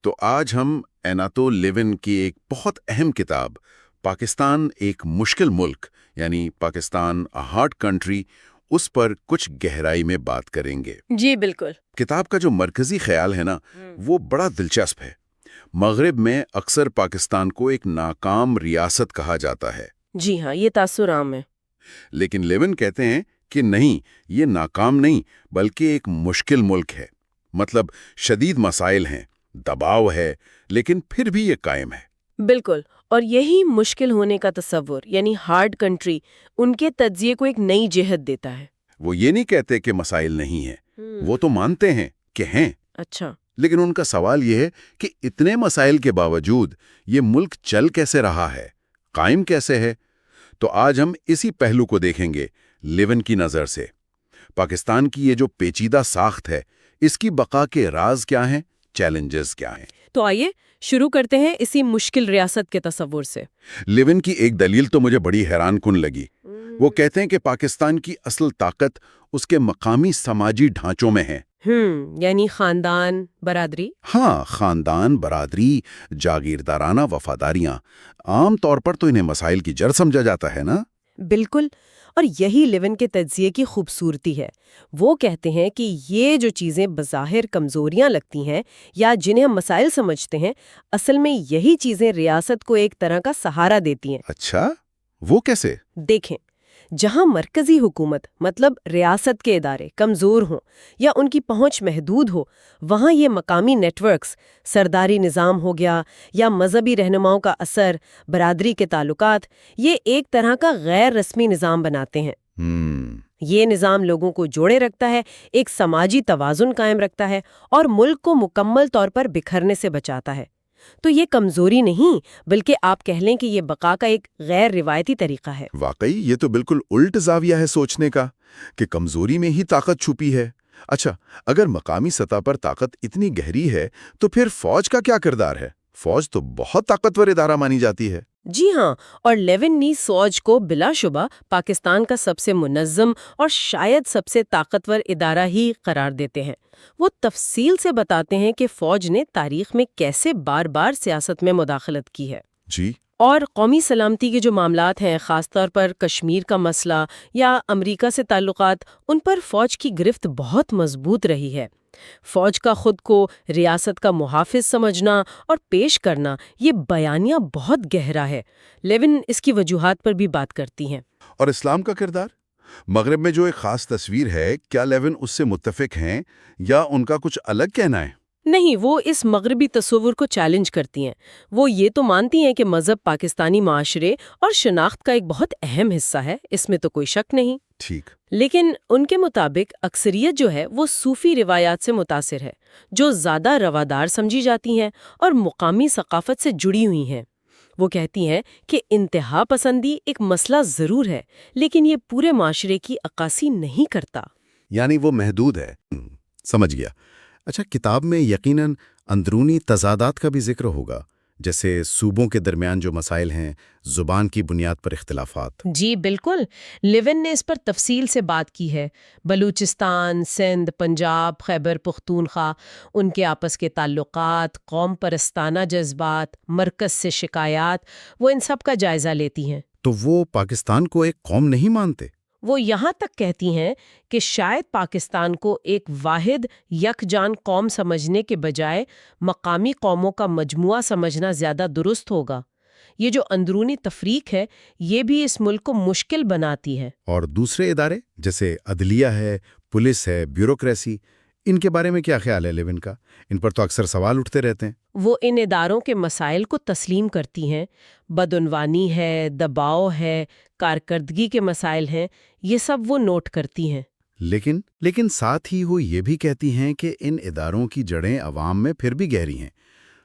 تو آج ہم ایناتو لیون کی ایک بہت اہم کتاب پاکستان ایک مشکل ملک یعنی پاکستان ہارڈ کنٹری اس پر کچھ گہرائی میں بات کریں گے۔ جی بالکل۔ کتاب کا جو مرکزی خیال ہے نا وہ بڑا دلچسپ ہے۔ مغرب میں اکثر پاکستان کو ایک ناکام ریاست کہا جاتا ہے۔ جی ہاں، یہ تاثر عام ہے۔ لیکن لیون کہتے ہیں کہ نہیں، یہ ناکام نہیں بلکہ ایک مشکل ملک ہے۔ مطلب شدید مسائل ہیں، دباؤ ہے، لیکن پھر بھی یہ قائم ہے۔ بالکل، اور یہی مشکل ہونے کا تصور یعنی ہارڈ کنٹری ان کے تجزیے کو ایک نئی جہت دیتا ہے۔ وہ یہ نہیں کہتے کہ مسائل نہیں ہیں، وہ تو مانتے ہیں کہ ہیں۔ اچھا۔ لیکن ان کا سوال یہ ہے کہ اتنے مسائل کے باوجود یہ ملک چل کیسے رہا ہے، قائم کیسے ہے؟ تو آج ہم اسی پہلو کو دیکھیں گے لیون کی نظر سے۔ پاکستان کی یہ جو پیچیدہ ساخت ہے، اس کی بقا کے راز کیا ہیں، چیلنجز کیا ہیں؟ تو آئیے شروع کرتے ہیں اسی مشکل ریاست کے تصور سے۔ لیون کی ایک دلیل تو مجھے بڑی حیران کن لگی۔ وہ کہتے ہیں کہ پاکستان کی اصل طاقت اس کے مقامی سماجی ڈھانچوں میں ہے۔ یعنی خاندان، برادری۔ ہاں، خاندان، برادری، جاگیردارانہ وفاداریاں۔ عام طور پر تو انہیں مسائل کی جڑ سمجھا جاتا ہے نا؟ بالکل، اور یہی لیون کے تجزیے کی خوبصورتی ہے۔ وہ کہتے ہیں کہ یہ جو چیزیں بظاہر کمزوریاں لگتی ہیں یا جنہیں ہم مسائل سمجھتے ہیں، اصل میں یہی چیزیں ریاست کو ایک طرح کا سہارا دیتی ہیں۔ اچھا، وہ کیسے؟ دیکھیں، جہاں مرکزی حکومت مطلب ریاست کے ادارے کمزور ہوں یا ان کی پہنچ محدود ہو، وہاں یہ مقامی نیٹ ورکس، سرداری نظام ہو گیا یا مذہبی رہنماؤں کا اثر، برادری کے تعلقات، یہ ایک طرح کا غیر رسمی نظام بناتے ہیں۔ یہ نظام لوگوں کو جوڑے رکھتا ہے، ایک سماجی توازن قائم رکھتا ہے اور ملک کو مکمل طور پر بکھرنے سے بچاتا ہے۔ تو یہ کمزوری نہیں بلکہ آپ کہہ لیں کہ یہ بقا کا ایک غیر روایتی طریقہ ہے۔ واقعی یہ تو بالکل الٹ زاویہ ہے سوچنے کا کہ کمزوری میں ہی طاقت چھپی ہے۔ اچھا، اگر مقامی سطح پر طاقت اتنی گہری ہے تو پھر فوج کا کیا کردار ہے؟ فوج تو بہت طاقتور ادارہ مانی جاتی ہے۔ جی ہاں، اور لیون نیز فوج کو بلا شبہ پاکستان کا سب سے منظم اور شاید سب سے طاقتور ادارہ ہی قرار دیتے ہیں۔ وہ تفصیل سے بتاتے ہیں کہ فوج نے تاریخ میں کیسے بار بار سیاست میں مداخلت کی ہے۔ جی۔ اور قومی سلامتی کے جو معاملات ہیں، خاص طور پر کشمیر کا مسئلہ یا امریکہ سے تعلقات، ان پر فوج کی گرفت بہت مضبوط رہی ہے۔ فوج کا خود کو ریاست کا محافظ سمجھنا اور پیش کرنا، یہ بیانیہ بہت گہرا ہے۔ لیون اس کی وجوہات پر بھی بات کرتی ہیں۔ اور اسلام کا کردار؟ مغرب میں جو ایک خاص تصویر ہے، کیا لیون اس سے متفق ہیں یا ان کا کچھ الگ کہنا ہے؟ نہیں، وہ اس مغربی تصور کو چیلنج کرتی ہیں۔ وہ یہ تو مانتی ہیں کہ مذہب پاکستانی معاشرے اور شناخت کا ایک بہت اہم حصہ ہے، اس میں تو کوئی شک نہیں۔ ٹھیک۔ لیکن ان کے مطابق اکثریت جو ہے وہ صوفی روایات سے متاثر ہے، جو زیادہ روادار سمجھی جاتی ہیں اور مقامی ثقافت سے جڑی ہوئی ہیں۔ وہ کہتی ہیں کہ انتہا پسندی ایک مسئلہ ضرور ہے، لیکن یہ پورے معاشرے کی عکاسی نہیں کرتا۔ یعنی وہ محدود ہے۔ سمجھ گیا۔ اچھا، کتاب میں یقیناً اندرونی تضادات کا بھی ذکر ہوگا، جیسے صوبوں کے درمیان جو مسائل ہیں، زبان کی بنیاد پر اختلافات۔ جی بالکل، لیون نے اس پر تفصیل سے بات کی ہے۔ بلوچستان، سندھ، پنجاب، خیبر پختونخوا، ان کے آپس کے تعلقات، قوم پرستانہ جذبات، مرکز سے شکایات، وہ ان سب کا جائزہ لیتی ہیں۔ تو وہ پاکستان کو ایک قوم نہیں مانتے؟ وہ یہاں تک کہتی ہیں کہ شاید پاکستان کو ایک واحد یکجان قوم سمجھنے کے بجائے مقامی قوموں کا مجموعہ سمجھنا زیادہ درست ہوگا۔ یہ جو اندرونی تفریق ہے، یہ بھی اس ملک کو مشکل بناتی ہے۔ اور دوسرے ادارے جیسے عدلیہ ہے، پولیس ہے، بیوروکریسی، ان کے بارے میں کیا خیال ہے لیون کا؟ ان پر تو اکثر سوال اٹھتے رہتے ہیں۔ وہ ان اداروں کے مسائل کو تسلیم کرتی ہیں۔ بدعنوانی ہے، دباؤ ہے، کارکردگی کے مسائل ہیں، یہ سب وہ نوٹ کرتی ہیں۔ لیکن ساتھ ہی وہ یہ بھی کہتی ہیں کہ ان اداروں کی جڑیں عوام میں پھر بھی گہری ہیں۔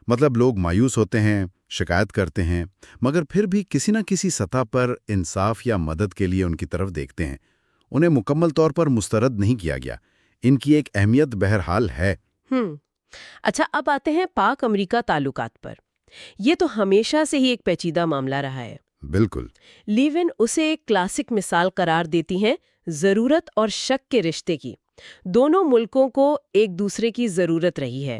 مطلب لوگ مایوس ہوتے ہیں، شکایت کرتے ہیں، مگر پھر بھی کسی نہ کسی سطح پر انصاف یا مدد کے لیے ان کی طرف دیکھتے ہیں۔ انہیں مکمل طور پر مسترد نہیں کیا گیا۔ ان کی ایک اہمیت بہرحال ہے۔ اچھا، اب آتے ہیں پاک امریکہ تعلقات پر۔ یہ تو ہمیشہ سے ہی ایک پیچیدہ معاملہ رہا ہے۔ بالکل۔ لیون اسے ایک کلاسک مثال قرار دیتی ہیں ضرورت اور شک کے رشتے کی۔ دونوں ملکوں کو ایک دوسرے کی ضرورت رہی ہے۔